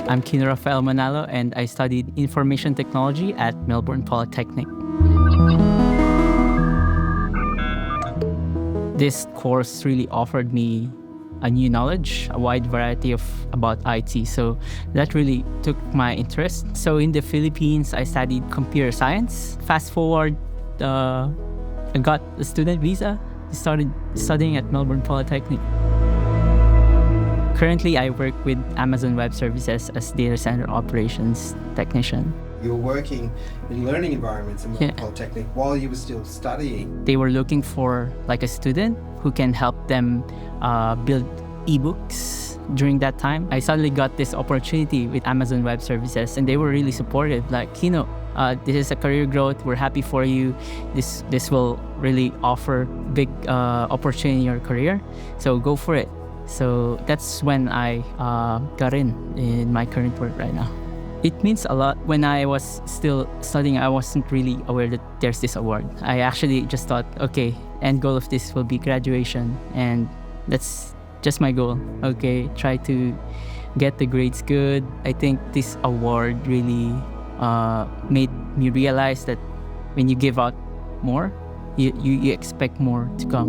I'm KINO Manalo and I studied Information Technology at Melbourne Polytechnic. This course really offered me a new knowledge, a wide variety of about IT. So that really took my interest. So in the Philippines, I studied computer science. Fast forward, I got a student visa. I started studying at Melbourne Polytechnic. Currently, I work with Amazon Web Services as data center operations technician. You were working in learning environments in Melbourne Polytechnic while you were still studying. They were looking for like a student who can help them build ebooks during that time. I suddenly got this opportunity with Amazon Web Services and they were really supportive. Like, KINO, this is a career growth. We're happy for you. This will really offer big opportunity in your career. So go for it. So that's when I got in my current work right now. It means a lot. When I was still studying, I wasn't really aware that there's this award. I actually just thought, okay, end goal of this will be graduation, and that's just my goal. Okay, try to get the grades good. I think this award really made me realize that when you give out more, you expect more to come.